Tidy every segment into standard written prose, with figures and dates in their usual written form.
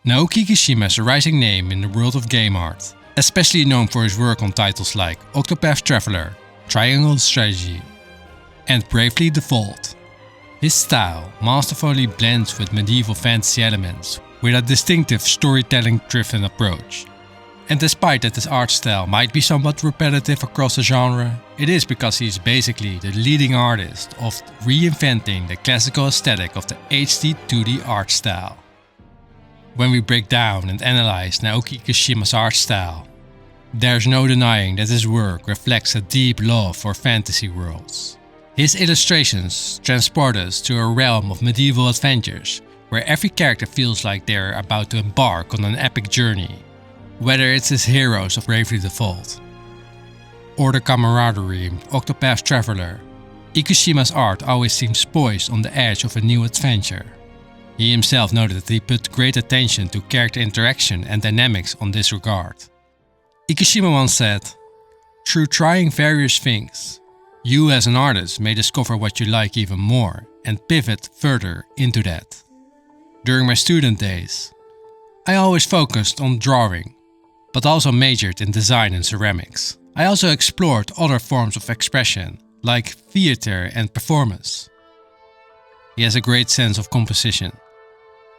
Naoki Ikushima is a rising name in the world of game art, especially known for his work on titles like Octopath Traveler, Triangle Strategy, and Bravely Default. His style masterfully blends with medieval fantasy elements with a distinctive storytelling-driven approach. And despite that his art style might be somewhat repetitive across the genre, it is because he is basically the leading artist of reinventing the classical aesthetic of the HD-2D art style. When we break down and analyze Naoki Ikushima's art style, there's no denying that his work reflects a deep love for fantasy worlds. His illustrations transport us to a realm of medieval adventures where every character feels like they're about to embark on an epic journey, whether it's his heroes of Bravely Default or the camaraderie in Octopath Traveler. Ikushima's art always seems poised on the edge of a new adventure. He himself noted that he put great attention to character interaction and dynamics on this regard. Ikushima once said, "Through trying various things, you as an artist may discover what you like even more and pivot further into that." During my student days, I always focused on drawing, but also majored in design and ceramics. I also explored other forms of expression, like theater and performance. He has a great sense of composition.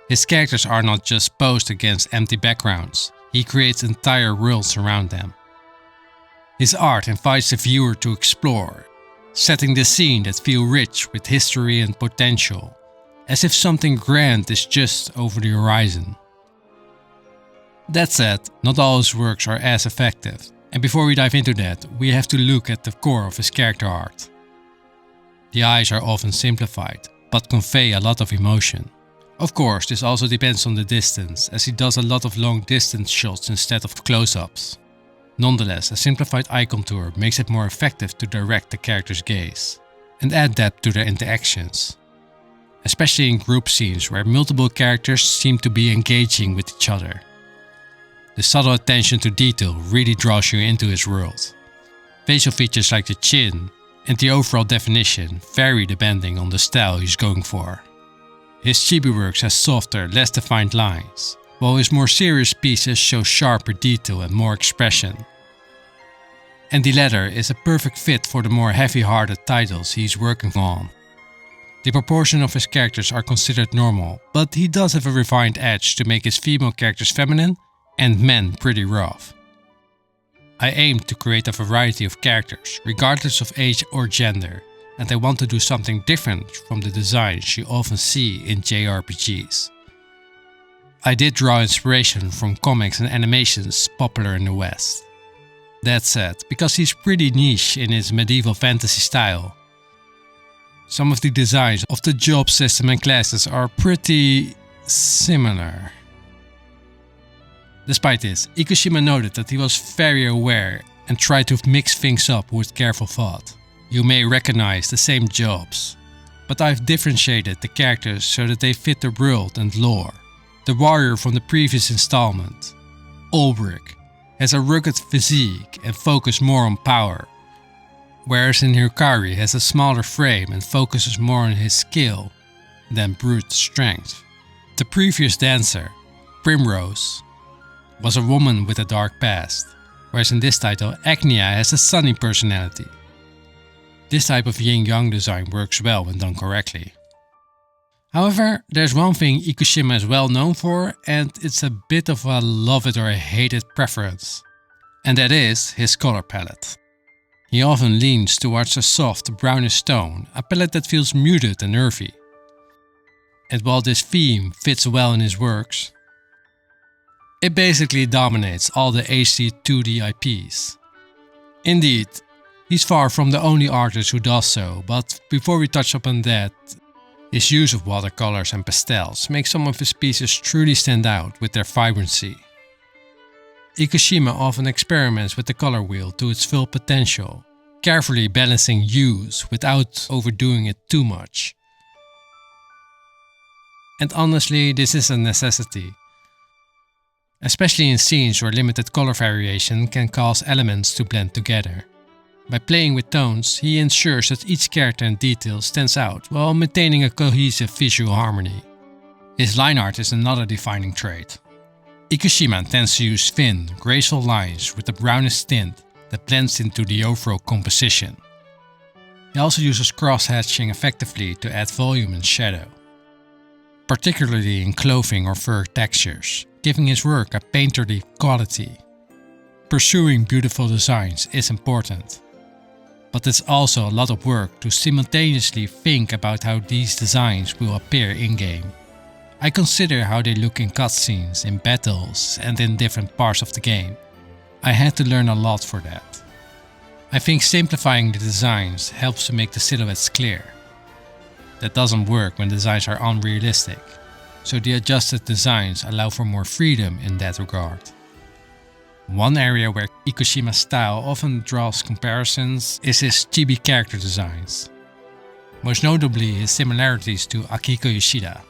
His characters are not just posed against empty backgrounds, he creates entire worlds around them. His art invites the viewer to explore, setting the scene that feels rich with history and potential, as if something grand is just over the horizon. That said, not all his works are as effective, and before we dive into that, we have to look at the core of his character art. The eyes are often simplified, but convey a lot of emotion. Of course, this also depends on the distance, as he does a lot of long distance shots instead of close-ups. Nonetheless, a simplified eye contour makes it more effective to direct the character's gaze and add depth to their interactions, especially in group scenes where multiple characters seem to be engaging with each other. The subtle attention to detail really draws you into his world. Facial features like the chin and the overall definition vary depending on the style he's going for. His chibi works have softer, less defined lines, while his more serious pieces show sharper detail and more expression. And the latter is a perfect fit for the more heavy-hearted titles he's working on. The proportion of his characters are considered normal, but he does have a refined edge to make his female characters feminine and men pretty rough. I aim to create a variety of characters, regardless of age or gender, and I want to do something different from the designs you often see in JRPGs. I did draw inspiration from comics and animations popular in the West. That said, because he's pretty niche in his medieval fantasy style, some of the designs of the job system and classes are pretty similar. Despite this, Ikushima noted that he was very aware and tried to mix things up with careful thought. You may recognize the same jobs, but I've differentiated the characters so that they fit the world and lore. The warrior from the previous installment, Ulbrich, has a rugged physique and focuses more on power, whereas in Hikari has a smaller frame and focuses more on his skill than brute strength. The previous dancer, Primrose, was a woman with a dark past, whereas in this title Agnia has a sunny personality. This type of yin-yang design works well when done correctly. However, there's one thing Ikushima is well known for, and it's a bit of a love it or hate it preference, and that is his color palette. He often leans towards a soft brownish tone, a palette that feels muted and earthy. And while this theme fits well in his works, it basically dominates all the HD-2D IPs. Indeed, he's far from the only artist who does so, but before we touch upon that, his use of watercolors and pastels makes some of his pieces truly stand out with their vibrancy. Ikushima often experiments with the color wheel to its full potential, carefully balancing hues without overdoing it too much. And honestly, this is a necessity, especially in scenes where limited color variation can cause elements to blend together. By playing with tones, he ensures that each character and detail stands out while maintaining a cohesive visual harmony. His line art is another defining trait. Ikushima tends to use thin, graceful lines with a brownish tint that blends into the overall composition. He also uses cross-hatching effectively to add volume and shadow, particularly in clothing or fur textures, giving his work a painterly quality. Pursuing beautiful designs is important, but it's also a lot of work to simultaneously think about how these designs will appear in-game. I consider how they look in cutscenes, in battles, and in different parts of the game. I had to learn a lot for that. I think simplifying the designs helps to make the silhouettes clear. That doesn't work when designs are unrealistic, so the adjusted designs allow for more freedom in that regard. One area where Ikushima's style often draws comparisons is his chibi character designs, most notably his similarities to Akiko Yoshida,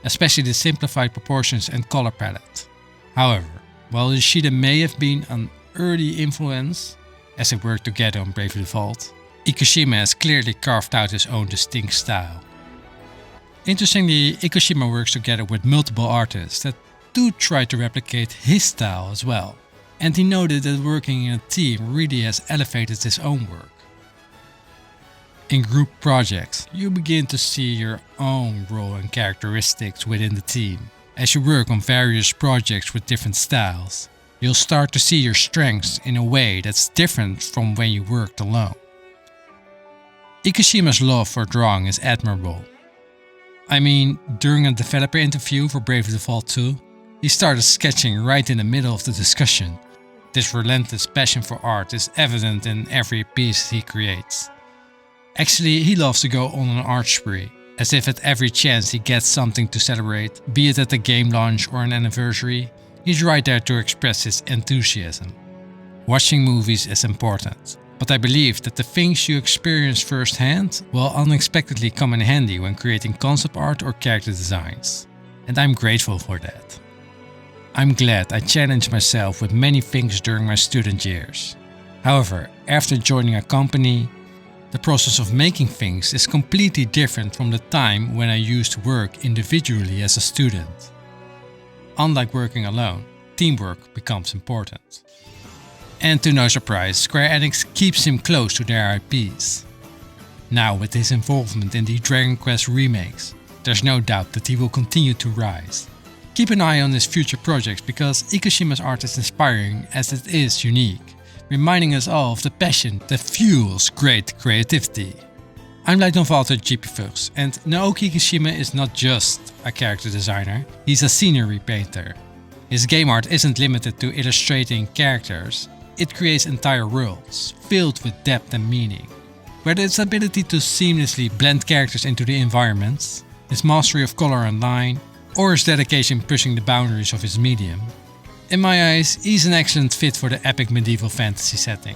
especially the simplified proportions and color palette. However, while Yoshida may have been an early influence as they worked together on Bravely Default, Ikushima has clearly carved out his own distinct style. Interestingly, Ikushima works together with multiple artists that do try to replicate his style as well, and he noted that working in a team really has elevated his own work. In group projects, you begin to see your own role and characteristics within the team. As you work on various projects with different styles, you'll start to see your strengths in a way that's different from when you worked alone. Ikushima's love for drawing is admirable. I mean, during a developer interview for Bravely Default 2, he started sketching right in the middle of the discussion. This relentless passion for art is evident in every piece he creates. Actually, he loves to go on an art spree, as if at every chance he gets something to celebrate, be it at a game launch or an anniversary, he's right there to express his enthusiasm. Watching movies is important, but I believe that the things you experience firsthand will unexpectedly come in handy when creating concept art or character designs, and I'm grateful for that. I'm glad I challenged myself with many things during my student years. However, after joining a company, the process of making things is completely different from the time when I used to work individually as a student. Unlike working alone, teamwork becomes important. And to no surprise, Square Enix keeps him close to their IPs. Now with his involvement in the Dragon Quest remakes, there's no doubt that he will continue to rise. Keep an eye on his future projects because Ikushima's art is inspiring as it is unique, reminding us all of the passion that fuels great creativity. I'm Leidonvalter GPFux, and Naoki Ikushima is not just a character designer, he's a scenery painter. His game art isn't limited to illustrating characters, it creates entire worlds, filled with depth and meaning. Whether it's ability to seamlessly blend characters into the environments, his mastery of color and line, or his dedication pushing the boundaries of his medium, in my eyes, he's an excellent fit for the epic medieval fantasy setting.